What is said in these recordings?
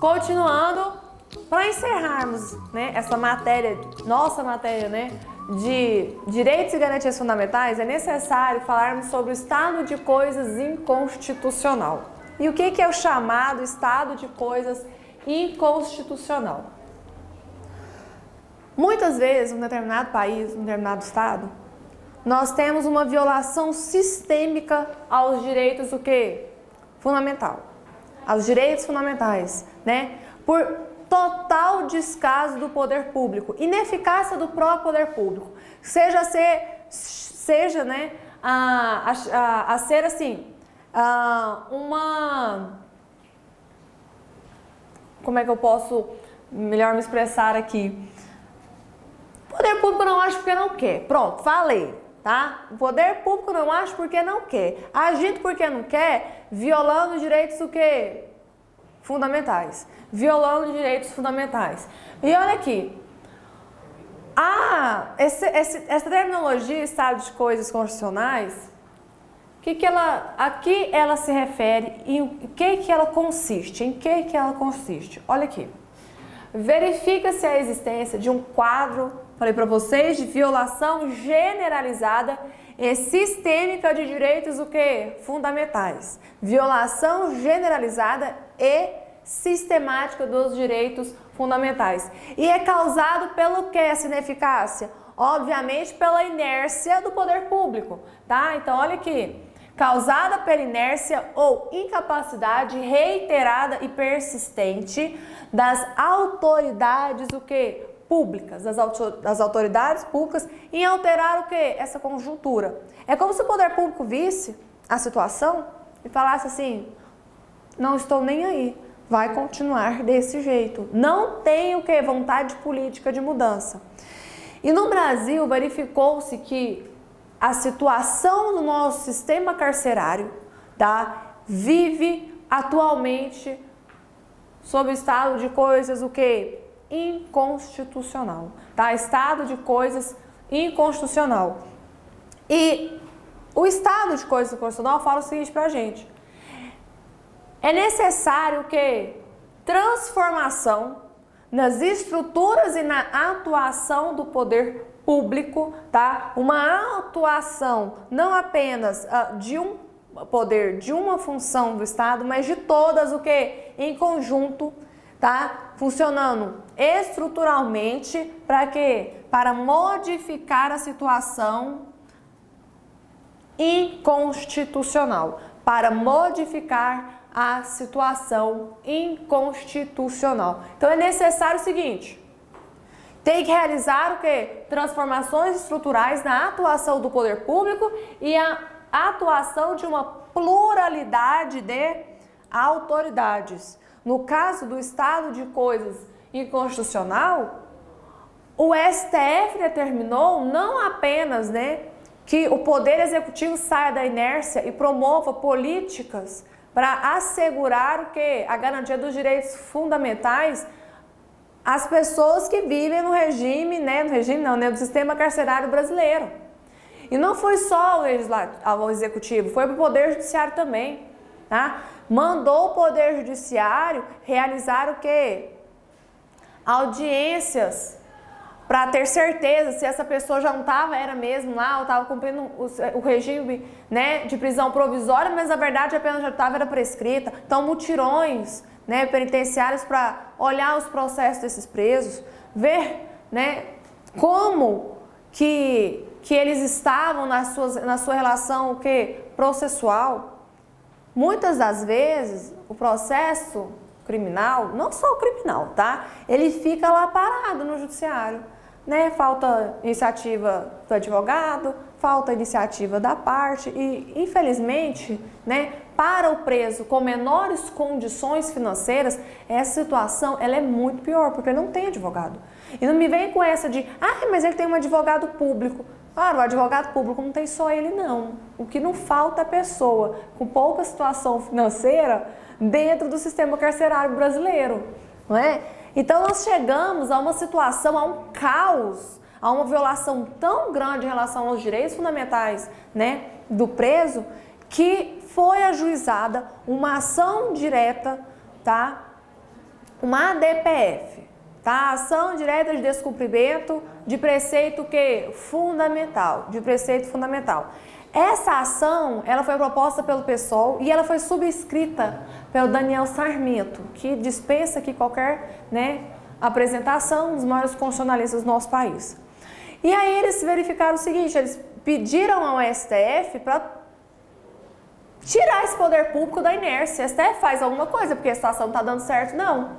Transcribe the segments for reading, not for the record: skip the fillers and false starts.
Continuando, para encerrarmos, né, essa matéria, nossa matéria, né, de direitos e garantias fundamentais, é necessário falarmos sobre o estado de coisas inconstitucional. E o que é o chamado estado de coisas inconstitucional? Muitas vezes, num determinado país, num determinado estado, nós temos uma violação sistêmica aos direitos, o quê? Fundamental. Aos direitos fundamentais, né? Por total descaso do poder público, ineficácia do próprio poder público, seja né, a ser assim, como é que eu posso melhor me expressar aqui? O poder público não age porque não quer, pronto, falei, tá? O poder público não age porque não quer, agindo porque não quer, violando direitos o quê? Fundamentais, violando direitos fundamentais. E olha aqui, essa terminologia estado de coisas constitucionais, aqui ela se refere e em que ela consiste? Em que ela consiste? Olha aqui, verifica-se a existência de um quadro, falei para vocês, de violação generalizada e sistêmica de direitos o quê? Fundamentais. Violação generalizada e sistemática dos direitos fundamentais. E é causado pelo que essa ineficácia? Obviamente pela inércia do poder público, tá? Então olha aqui, causada pela inércia ou incapacidade reiterada e persistente das autoridades o quê? Públicas, das autoridades públicas em alterar o quê? Essa conjuntura. É como se o poder público visse a situação e falasse assim, não estou nem aí, vai continuar desse jeito. Não tem o quê? Vontade política de mudança. E no Brasil verificou-se que a situação do nosso sistema carcerário, tá, vive atualmente sob o estado de coisas o quê? Inconstitucional, tá? Estado de coisas inconstitucional. E o estado de coisas inconstitucional fala o seguinte pra gente: é necessário o quê? Transformação nas estruturas e na atuação do poder público, tá? Uma atuação não apenas de um poder, de uma função do Estado, mas de todas o quê? Em conjunto, tá? Funcionando estruturalmente para quê? Para modificar a situação inconstitucional, para modificar a situação inconstitucional. Então é necessário o seguinte: tem que realizar o quê? Transformações estruturais na atuação do poder público e a atuação de uma pluralidade de autoridades. No caso do estado de coisas inconstitucional, o STF determinou não apenas, né, que o Poder Executivo saia da inércia e promova políticas para assegurar o quê? A garantia dos direitos fundamentais às pessoas que vivem no regime, né, do sistema carcerário brasileiro. E não foi só ao Executivo, foi para o Poder Judiciário também, tá? Mandou o Poder Judiciário realizar o quê? Audiências, para ter certeza se essa pessoa já não era mesmo lá, ou estava cumprindo o regime, né, de prisão provisória, mas na verdade a pena já era prescrita. Então, mutirões, né, penitenciários para olhar os processos desses presos, ver, né, como que eles estavam na sua relação o quê? Processual. Muitas das vezes o processo criminal, não só o criminal, tá? Ele fica lá parado no judiciário, né? Falta iniciativa do advogado, falta iniciativa da parte e, infelizmente, né, para o preso com menores condições financeiras, essa situação ela é muito pior, porque ele não tem advogado. E não me vem com essa de, mas ele tem um advogado público. Claro, o advogado público não tem só ele, não. O que não falta é pessoa com pouca situação financeira dentro do sistema carcerário brasileiro, não é? Então, nós chegamos a uma situação, a um caos, a uma violação tão grande em relação aos direitos fundamentais, né, do preso, que foi ajuizada uma ação direta, tá? Uma ADPF, tá? Ação direta de descumprimento de preceito que fundamental, de preceito fundamental. Essa ação, ela foi proposta pelo PSOL e ela foi subscrita pelo Daniel Sarmento, que dispensa aqui qualquer, né, apresentação, dos maiores constitucionalistas do nosso país. E aí eles verificaram o seguinte, eles pediram ao STF para tirar esse poder público da inércia. O STF faz alguma coisa, porque a situação não está dando certo, não.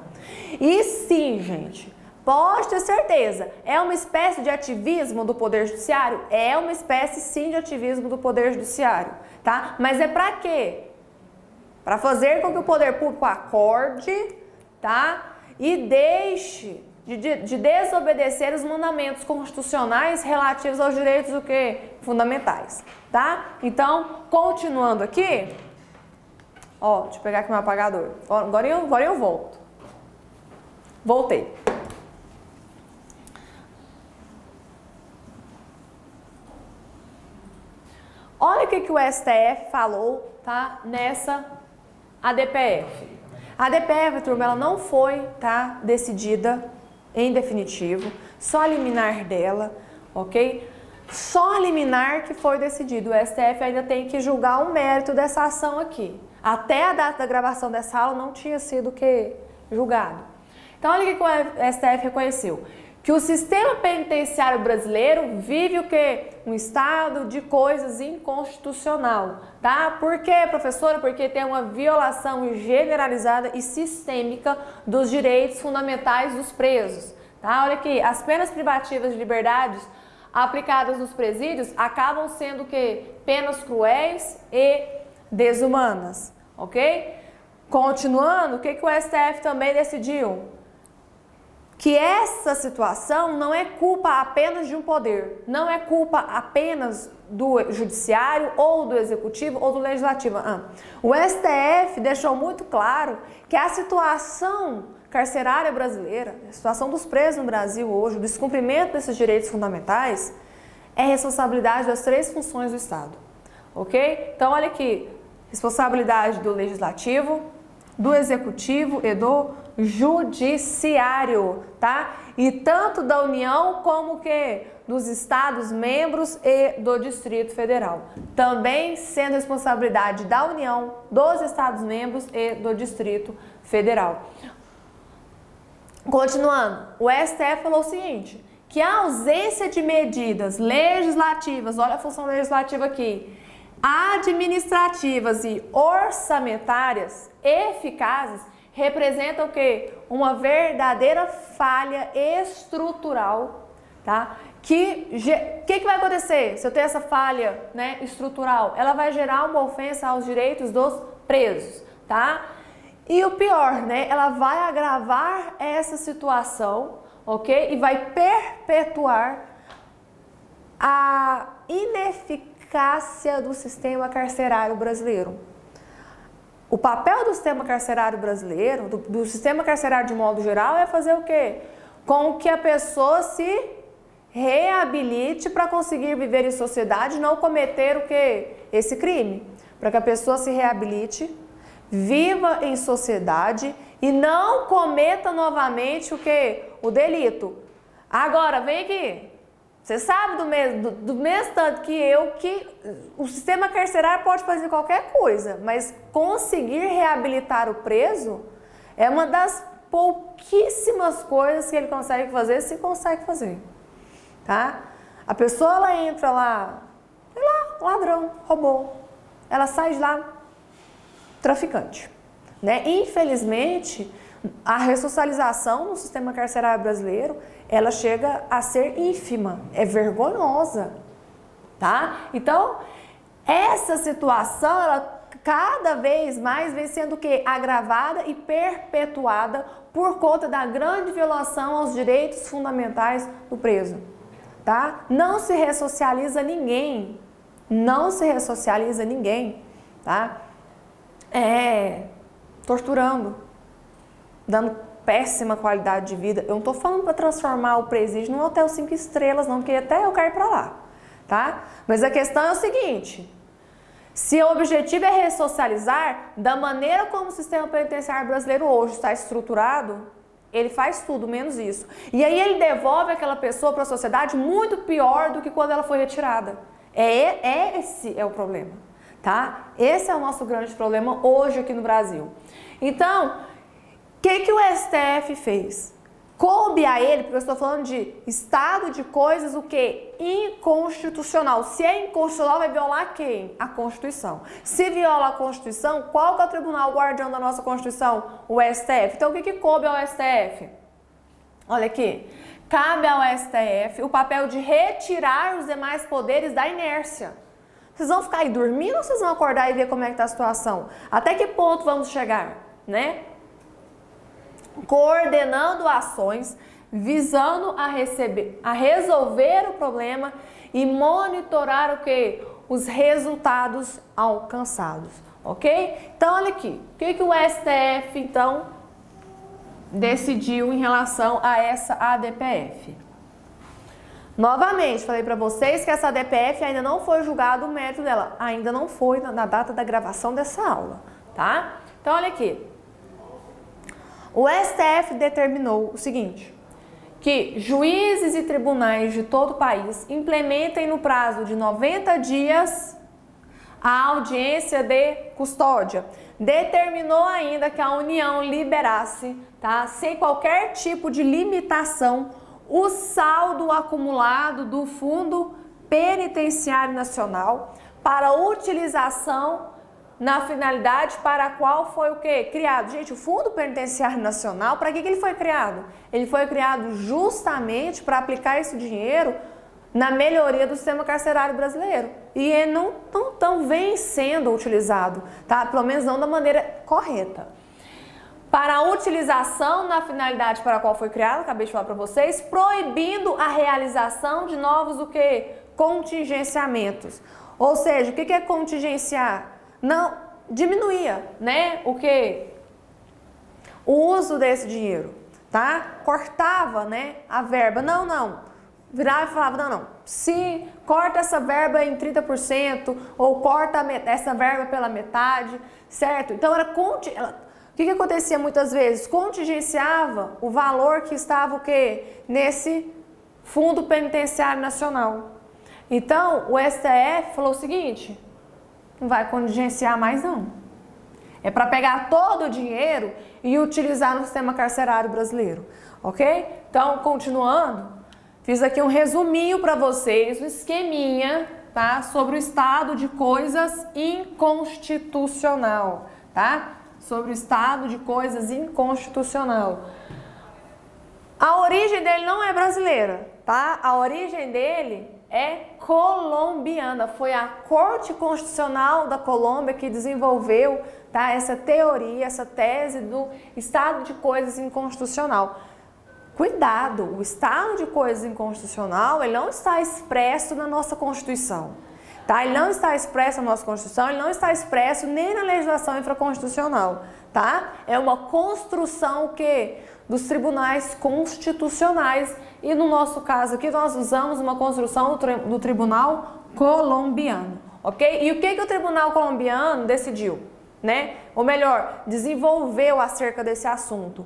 E sim, gente, pode ter certeza, é uma espécie de ativismo do Poder Judiciário? É uma espécie, sim, de ativismo do Poder Judiciário, tá? Mas é para quê? Para fazer com que o Poder Público acorde, tá? E deixe de desobedecer os mandamentos constitucionais relativos aos direitos do quê? Fundamentais, tá? Então, continuando aqui, ó, deixa eu pegar aqui meu apagador. Agora eu volto. Voltei. Olha o que o STF falou, tá? Nessa ADPF. A ADPF, turma, ela não foi, tá, decidida em definitivo, só liminar dela, ok? Só liminar que foi decidido. O STF ainda tem que julgar o mérito dessa ação aqui. Até a data da gravação dessa aula não tinha sido julgado. Então, olha o que o STF reconheceu. Que o sistema penitenciário brasileiro vive o quê? Um estado de coisas inconstitucional, tá? Por quê, professora? Porque tem uma violação generalizada e sistêmica dos direitos fundamentais dos presos, tá? Olha aqui, as penas privativas de liberdades aplicadas nos presídios acabam sendo o quê? Penas cruéis e desumanas, ok? Continuando, o que o STF também decidiu? Que essa situação não é culpa apenas de um poder, não é culpa apenas do judiciário ou do executivo ou do legislativo. O STF deixou muito claro que a situação carcerária brasileira, a situação dos presos no Brasil hoje, o descumprimento desses direitos fundamentais, é responsabilidade das três funções do Estado, ok? Então, olha aqui, responsabilidade do legislativo, do executivo e do judiciário, tá? E tanto da União como que dos Estados membros e do Distrito Federal. Também sendo responsabilidade da União, dos Estados membros e do Distrito Federal. Continuando, o STF falou o seguinte, que a ausência de medidas legislativas, olha a função legislativa aqui, administrativas e orçamentárias eficazes, representa o quê? Uma verdadeira falha estrutural, tá? Que vai acontecer se eu tenho essa falha, né, estrutural? Ela vai gerar uma ofensa aos direitos dos presos, tá? E o pior, né? Ela vai agravar essa situação, ok? E vai perpetuar a ineficácia do sistema carcerário brasileiro. O papel do sistema carcerário brasileiro, do sistema carcerário de modo geral, é fazer o quê? Com que a pessoa se reabilite para conseguir viver em sociedade e não cometer o quê? Esse crime. Para que a pessoa se reabilite, viva em sociedade e não cometa novamente o quê? O delito. Agora, vem aqui. Você sabe do mesmo tanto que eu que o sistema carcerário pode fazer qualquer coisa, mas conseguir reabilitar o preso é uma das pouquíssimas coisas que ele consegue fazer, se consegue fazer, tá? A pessoa, ela entra lá, sei lá, ladrão, roubou, ela sai de lá traficante, né? Infelizmente, a ressocialização no sistema carcerário brasileiro, ela chega a ser ínfima, é vergonhosa, tá? Então, essa situação, ela cada vez mais vem sendo o quê? Agravada e perpetuada por conta da grande violação aos direitos fundamentais do preso, tá? Não se ressocializa ninguém, tá? Torturando, dando péssima qualidade de vida. Eu não estou falando para transformar o presídio num hotel 5 estrelas, não, porque até eu quero ir para lá, tá? Mas a questão é o seguinte, Se o objetivo é ressocializar, da maneira como o sistema penitenciário brasileiro hoje está estruturado, ele faz tudo, menos isso. E aí ele devolve aquela pessoa para a sociedade muito pior do que quando ela foi retirada. Esse é o problema, tá? Esse é o nosso grande problema hoje aqui no Brasil. Então, o que o STF fez? Coube a ele, porque eu estou falando de estado de coisas, o quê? Inconstitucional. Se é inconstitucional, vai violar quem? A Constituição. Se viola a Constituição, qual que é o tribunal guardião da nossa Constituição? O STF. Então, o que coube ao STF? Olha aqui. Cabe ao STF o papel de retirar os demais poderes da inércia. Vocês vão ficar aí dormindo ou vocês vão acordar e ver como é que está a situação? Até que ponto vamos chegar, né? Coordenando ações, visando a resolver o problema e monitorar o quê? Os resultados alcançados, ok? Então, olha aqui, o que o STF, então, decidiu em relação a essa ADPF? Novamente, falei para vocês que essa ADPF ainda não foi julgado o mérito dela, ainda não foi na data da gravação dessa aula, tá? Então, olha aqui. O STF determinou o seguinte, que juízes e tribunais de todo o país implementem no prazo de 90 dias a audiência de custódia. Determinou ainda que a União liberasse, tá, sem qualquer tipo de limitação, o saldo acumulado do Fundo Penitenciário Nacional para utilização na finalidade para a qual foi o quê? Criado. Gente, o Fundo Penitenciário Nacional, para que ele foi criado? Ele foi criado justamente para aplicar esse dinheiro na melhoria do sistema carcerário brasileiro. E ele não vem sendo utilizado, tá? Pelo menos não da maneira correta. Para a utilização na finalidade para a qual foi criado, acabei de falar para vocês, proibindo a realização de novos o quê? Contingenciamentos. Ou seja, o que é contingenciar? Não, diminuía, né, o que? O uso desse dinheiro, tá? Cortava, né, a verba. Não. Virava e falava, não. Se corta essa verba em 30% ou corta essa verba pela metade, certo? Então, o que acontecia muitas vezes? Contingenciava o valor que estava o quê? Nesse Fundo Penitenciário Nacional. Então, o STF falou o seguinte... Não vai contingenciar mais não. É para pegar todo o dinheiro e utilizar no sistema carcerário brasileiro, ok? Então, continuando, fiz aqui um resuminho para vocês, um esqueminha, tá? Sobre o estado de coisas inconstitucional, tá? Sobre o estado de coisas inconstitucional. A origem dele não é brasileira, tá? A origem dele é colombiana. Foi a Corte Constitucional da Colômbia que desenvolveu, tá, essa teoria, essa tese do estado de coisas inconstitucional. Cuidado, o estado de coisas inconstitucional, ele não está expresso na nossa Constituição. Tá? Ele não está expresso na nossa Constituição, ele não está expresso nem na legislação infraconstitucional. Tá? É uma construção que dos tribunais constitucionais e no nosso caso aqui nós usamos uma construção do Tribunal Colombiano, ok? E o que o Tribunal Colombiano decidiu, né? Ou melhor, desenvolveu acerca desse assunto.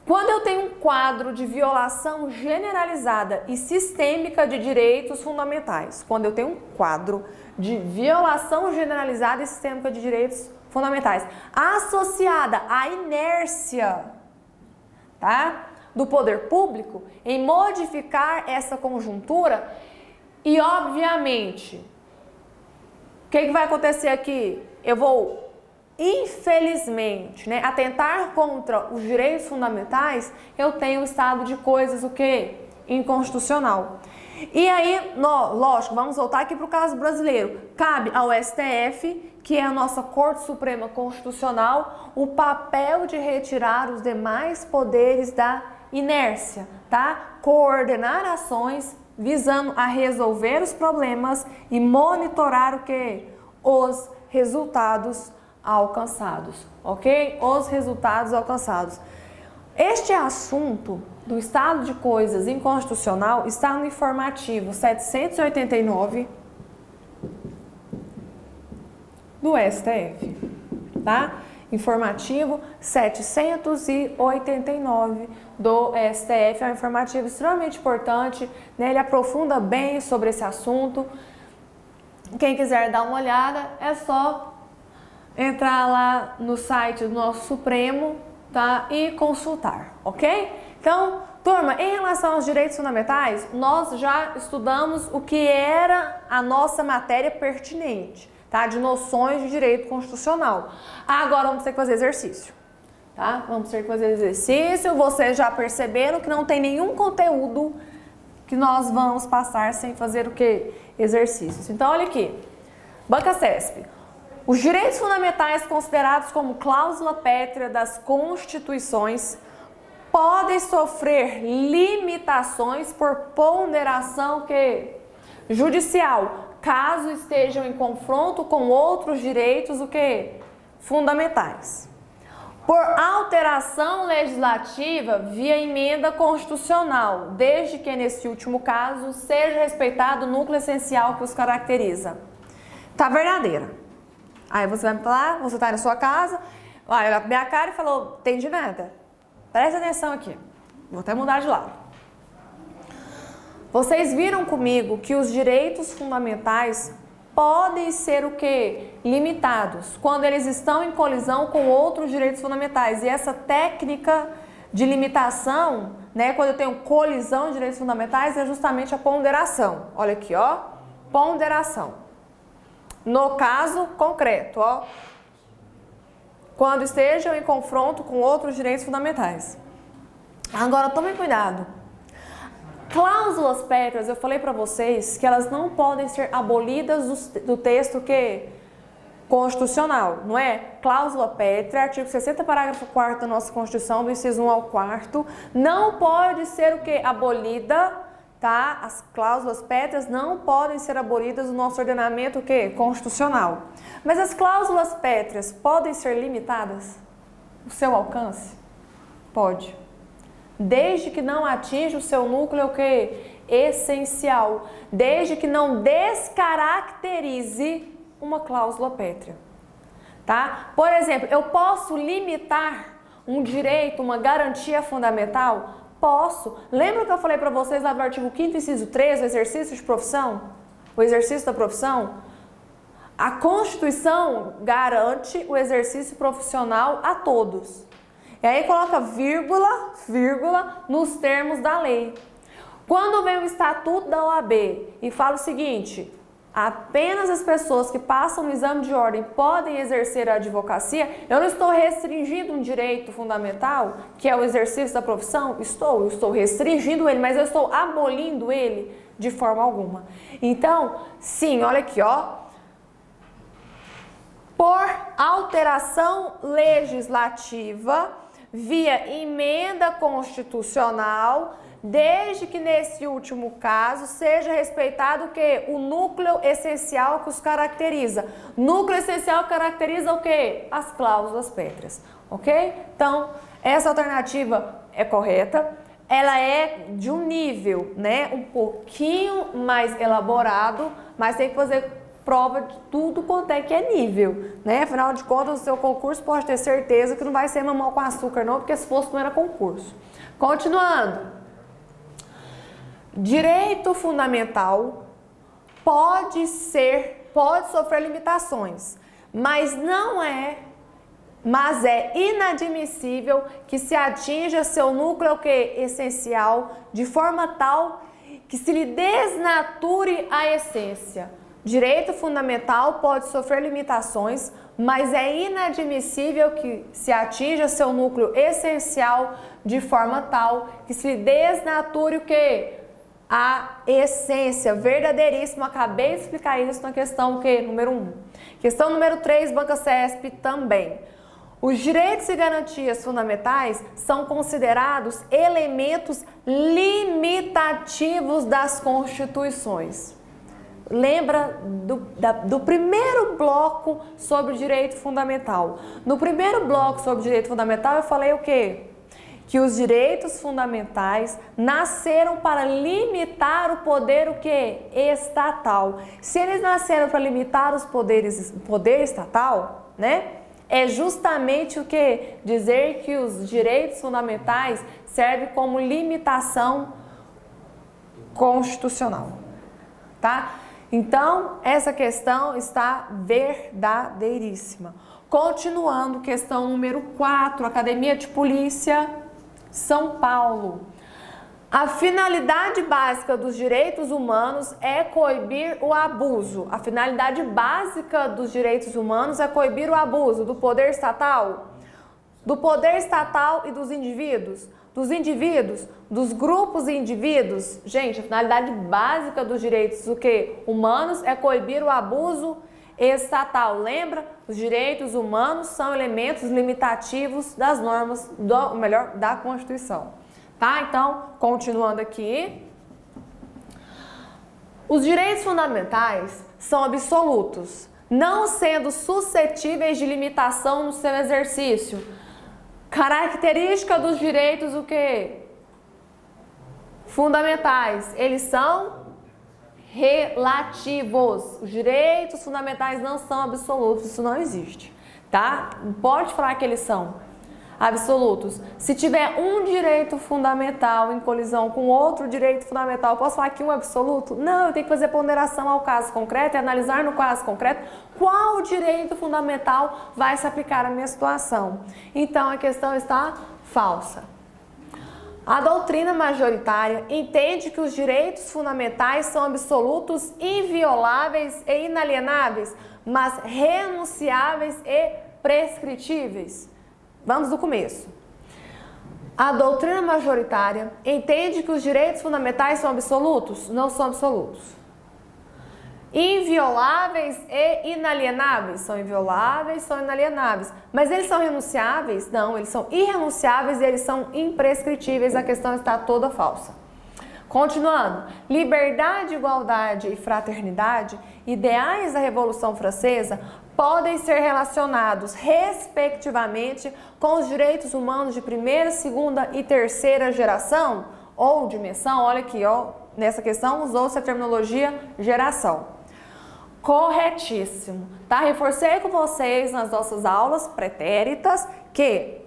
Quando eu tenho um quadro de violação generalizada e sistêmica de direitos fundamentais, quando eu tenho um quadro de violação generalizada e sistêmica de direitos fundamentais, associada à inércia, tá, do poder público em modificar essa conjuntura e, obviamente, o que vai acontecer aqui? Eu vou, infelizmente, né, atentar contra os direitos fundamentais, eu tenho um estado de coisas, o quê? Inconstitucional. E aí, lógico, vamos voltar aqui para o caso brasileiro. Cabe ao STF, que é a nossa Corte Suprema Constitucional, o papel de retirar os demais poderes da inércia, tá? Coordenar ações visando a resolver os problemas e monitorar o quê? Os resultados alcançados, ok? Os resultados alcançados. Este assunto do estado de coisas inconstitucional está no informativo 789 do STF, tá? Informativo 789 do STF, é um informativo extremamente importante, né? Ele aprofunda bem sobre esse assunto. Quem quiser dar uma olhada, é só entrar lá no site do nosso Supremo, tá? E consultar, ok? Então, turma, em relação aos direitos fundamentais, nós já estudamos o que era a nossa matéria pertinente, tá? De noções de direito constitucional. Agora vamos ter que fazer exercício, tá? Vamos ter que fazer exercício. Vocês já perceberam que não tem nenhum conteúdo que nós vamos passar sem fazer o quê? Exercícios. Então, olha aqui. Banca CESP. Os direitos fundamentais considerados como cláusula pétrea das constituições podem sofrer limitações por ponderação judicial, caso estejam em confronto com outros direitos fundamentais. Por alteração legislativa via emenda constitucional, desde que nesse último caso seja respeitado o núcleo essencial que os caracteriza. Tá verdadeira. Aí você vai me falar, você tá na sua casa, olha pra minha cara e falou, entendi nada. Presta atenção aqui. Vou até mudar de lado. Vocês viram comigo que os direitos fundamentais podem ser limitados quando eles estão em colisão com outros direitos fundamentais. E essa técnica de limitação, né, quando eu tenho colisão de direitos fundamentais, é justamente a ponderação. Olha aqui, ó, ponderação. No caso concreto, ó, quando estejam em confronto com outros direitos fundamentais. Agora, tomem cuidado. Cláusulas pétreas, eu falei para vocês que elas não podem ser abolidas do texto constitucional, não é? Cláusula pétrea, artigo 60, parágrafo 4º da nossa Constituição, do inciso 1 ao 4º, não pode ser abolida, tá? As cláusulas pétreas não podem ser abolidas do nosso ordenamento constitucional. Mas as cláusulas pétreas podem ser limitadas? O seu alcance? Pode. Desde que não atinja o seu núcleo essencial, desde que não descaracterize uma cláusula pétrea, tá? Por exemplo, eu posso limitar um direito, uma garantia fundamental? Posso. Lembra que eu falei para vocês lá do artigo 5º, inciso 3, o exercício de profissão? O exercício da profissão? A Constituição garante o exercício profissional a todos. E aí coloca vírgula, nos termos da lei. Quando vem o Estatuto da OAB e fala o seguinte, apenas as pessoas que passam no exame de ordem podem exercer a advocacia, eu não estou restringindo um direito fundamental, que é o exercício da profissão? Eu estou restringindo ele, mas eu estou abolindo ele de forma alguma. Então, sim, olha aqui, ó. Por alteração legislativa, via emenda constitucional, desde que nesse último caso seja respeitado o núcleo essencial que os caracteriza. Núcleo essencial caracteriza as cláusulas pétreas, ok? Então, essa alternativa é correta, ela é de um nível, né, um pouquinho mais elaborado, mas tem que fazer prova de tudo quanto é que é nível, né? Afinal de contas, o seu concurso pode ter certeza que não vai ser mamão com açúcar não, porque se fosse não era concurso. Continuando. Direito fundamental pode sofrer limitações, mas é inadmissível que se atinja seu núcleo essencial de forma tal que se lhe desnature a essência. Direito fundamental pode sofrer limitações, mas é inadmissível que se atinja seu núcleo essencial de forma tal que se desnature a essência, verdadeiríssimo. Acabei de explicar isso na questão número 1. Questão número 3, Banca CESP também. Os direitos e garantias fundamentais são considerados elementos limitativos das constituições. Lembra do primeiro bloco sobre o direito fundamental. No primeiro bloco sobre o direito fundamental eu falei o quê? que os direitos fundamentais nasceram para limitar o poder o quê? Estatal. Se eles nasceram para limitar o poder estatal, né? É justamente o que? Dizer que os direitos fundamentais servem como limitação constitucional, tá? Então, essa questão está verdadeiríssima. Continuando, questão número 4, Academia de Polícia, São Paulo. A finalidade básica dos direitos humanos é coibir o abuso. A finalidade básica dos direitos humanos é coibir o abuso do poder estatal e dos indivíduos, dos grupos e indivíduos. Gente, a finalidade básica dos direitos humanos é coibir o abuso estatal. Lembra? Os direitos humanos são elementos limitativos das normas, da Constituição. Tá? Então, continuando aqui. Os direitos fundamentais são absolutos, não sendo suscetíveis de limitação no seu exercício. Característica dos direitos fundamentais, eles são relativos. Os direitos fundamentais não são absolutos, isso não existe, tá? Não pode falar que eles são absolutos. Se tiver um direito fundamental em colisão com outro direito fundamental, posso falar que um é absoluto? Não, eu tenho que fazer ponderação ao caso concreto e analisar no caso concreto qual direito fundamental vai se aplicar à minha situação. Então, a questão está falsa. A doutrina majoritária entende que os direitos fundamentais são absolutos, invioláveis e inalienáveis, mas renunciáveis e prescritíveis. Vamos do começo. A doutrina majoritária entende que os direitos fundamentais são absolutos? Não são absolutos. Invioláveis e inalienáveis? São invioláveis, são inalienáveis. Mas eles são renunciáveis? Não, eles são irrenunciáveis e eles são imprescritíveis. A questão está toda falsa. Continuando, liberdade, igualdade e fraternidade, ideais da Revolução Francesa, podem ser relacionados, respectivamente, com os direitos humanos de primeira, segunda e terceira geração ou dimensão. Olha aqui, ó, nessa questão usou-se a terminologia geração. Corretíssimo, tá? Reforcei com vocês nas nossas aulas pretéritas que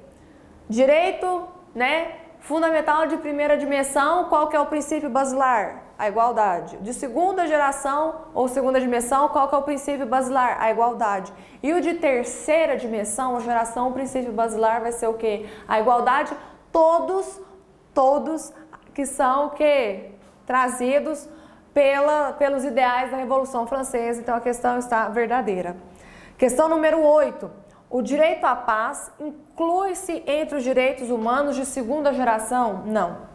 direito, né, fundamental de primeira dimensão, qual que é o princípio basilar? A igualdade. De segunda geração ou segunda dimensão, qual que é o princípio basilar? A igualdade. E o de terceira dimensão ou geração, o princípio basilar vai ser o quê? A igualdade. Todos que são o quê? Trazidos pelos ideais da Revolução Francesa. Então, a questão está verdadeira. Questão número 8. O direito à paz inclui-se entre os direitos humanos de segunda geração? Não.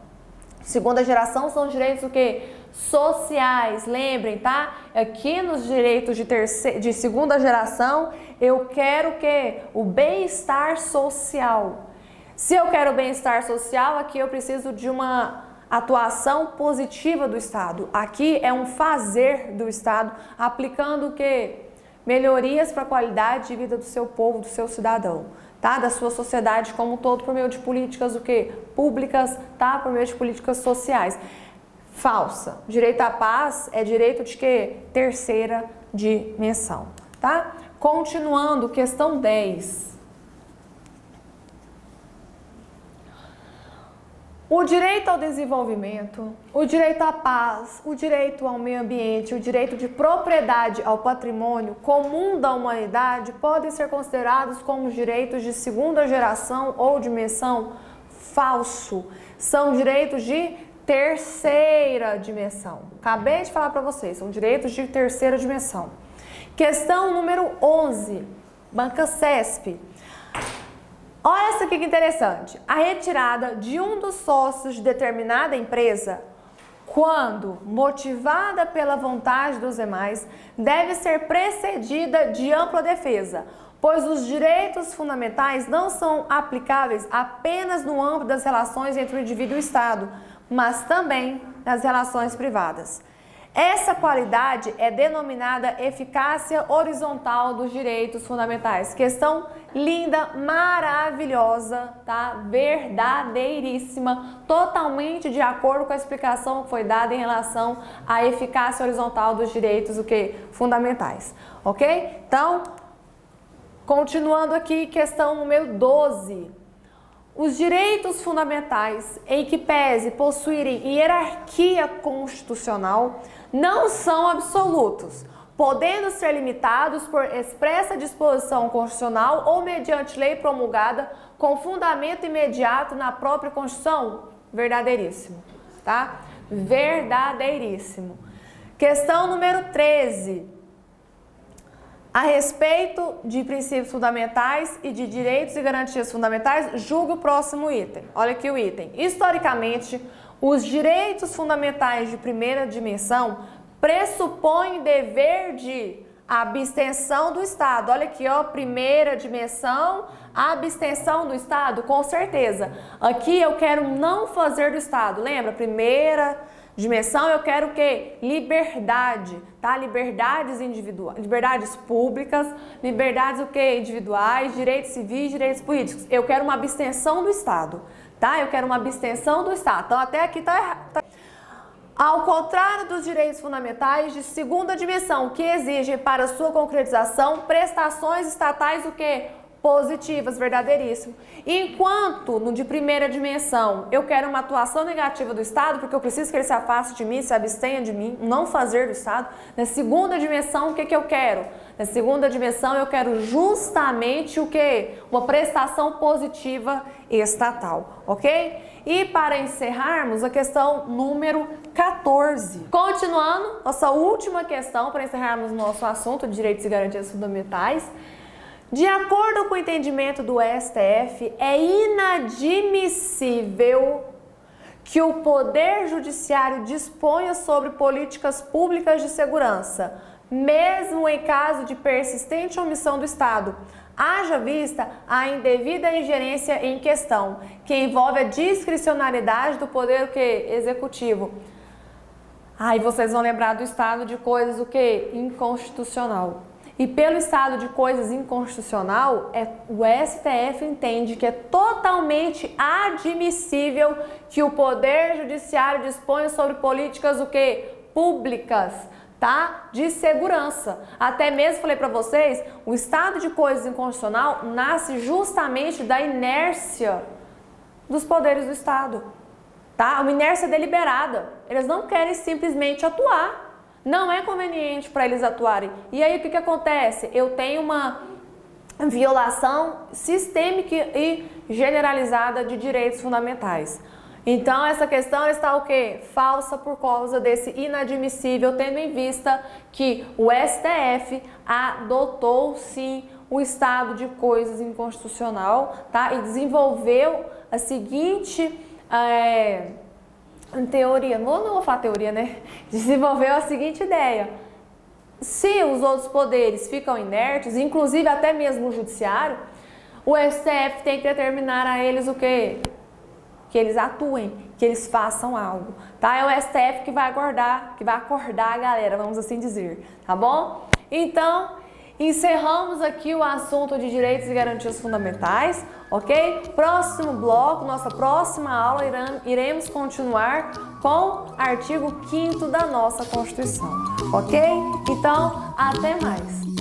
Segunda geração são direitos o quê? Sociais. Lembrem, tá? Aqui nos direitos de segunda geração, eu quero o quê? O bem-estar social. Se eu quero o bem-estar social, aqui eu preciso de uma atuação positiva do Estado. Aqui é um fazer do Estado, aplicando o quê? Melhorias para a qualidade de vida do seu povo, do seu cidadão, tá? Da sua sociedade como um todo, por meio de políticas o quê? Públicas, tá? Por meio de políticas sociais. Falsa. Direito à paz é direito de quê? Terceira dimensão, tá? Continuando, questão 10. O direito ao desenvolvimento, o direito à paz, o direito ao meio ambiente, o direito de propriedade ao patrimônio comum da humanidade podem ser considerados como direitos de segunda geração ou dimensão? Falso. São direitos de terceira dimensão. Acabei de falar para vocês, são direitos de terceira dimensão. Questão número 11, Banca CESP. Olha essa aqui que interessante. A retirada de um dos sócios de determinada empresa, quando motivada pela vontade dos demais, deve ser precedida de ampla defesa, pois os direitos fundamentais não são aplicáveis apenas no âmbito das relações entre o indivíduo e o Estado, mas também nas relações privadas. Essa qualidade é denominada eficácia horizontal dos direitos fundamentais. Questão linda, maravilhosa, tá? Verdadeiríssima, totalmente de acordo com a explicação que foi dada em relação à eficácia horizontal dos direitos fundamentais, ok? Então, continuando aqui, questão número 12. Os direitos fundamentais, em que pese possuírem hierarquia constitucional, não são absolutos, podendo ser limitados por expressa disposição constitucional ou mediante lei promulgada com fundamento imediato na própria Constituição. Verdadeiríssimo, tá? Verdadeiríssimo. Questão número 13. A respeito de princípios fundamentais e de direitos e garantias fundamentais, julgue o próximo item. Olha aqui o item. Historicamente, os direitos fundamentais de primeira dimensão pressupõem dever de abstenção do Estado. Olha aqui, ó, primeira dimensão, abstenção do Estado, com certeza. Aqui eu quero não fazer do Estado. Lembra? Primeira dimensão, eu quero o quê? Liberdade, tá? Liberdades individuais, liberdades públicas, liberdades o quê? Individuais, direitos civis, direitos políticos. Eu quero uma abstenção do Estado, tá? Eu quero uma abstenção do Estado. Então, até aqui tá errado. Ao contrário dos direitos fundamentais de segunda dimensão, que exigem para sua concretização prestações estatais o quê? Positivas, verdadeiríssimo. Enquanto no de primeira dimensão eu quero uma atuação negativa do Estado, porque eu preciso que ele se afaste de mim, se abstenha de mim, não fazer do Estado. Na segunda dimensão, o que eu quero? Na segunda dimensão eu quero justamente o quê? Uma prestação positiva estatal, ok? E para encerrarmos, a questão número 14. Continuando, nossa última questão para encerrarmos nosso assunto de direitos e garantias fundamentais. De acordo com o entendimento do STF, é inadmissível que o Poder Judiciário disponha sobre políticas públicas de segurança, mesmo em caso de persistente omissão do Estado, haja vista a indevida ingerência em questão, que envolve a discricionariedade do Poder Executivo. Aí vocês vão lembrar do estado de coisas inconstitucional. E pelo estado de coisas inconstitucional, o STF entende que é totalmente admissível que o Poder Judiciário disponha sobre políticas públicas, tá? De segurança. Até mesmo falei para vocês, o estado de coisas inconstitucional nasce justamente da inércia dos poderes do Estado, tá? Uma inércia deliberada. Eles não querem simplesmente atuar. Não é conveniente para eles atuarem. E aí o que acontece? Eu tenho uma violação sistêmica e generalizada de direitos fundamentais. Então essa questão está falsa por causa desse inadmissível, tendo em vista que o STF adotou sim o estado de coisas inconstitucional, tá? E desenvolveu a seguinte teoria, não vou falar teoria, né? Desenvolveu a seguinte ideia: se os outros poderes ficam inertes, inclusive até mesmo o judiciário, o STF tem que determinar a eles que eles atuem, que eles façam algo, tá? É o STF que vai acordar a galera, vamos assim dizer, tá bom? Então, encerramos aqui o assunto de direitos e garantias fundamentais, ok? Próximo bloco, nossa próxima aula, iremos continuar com o artigo 5º da nossa Constituição, ok? Então, até mais!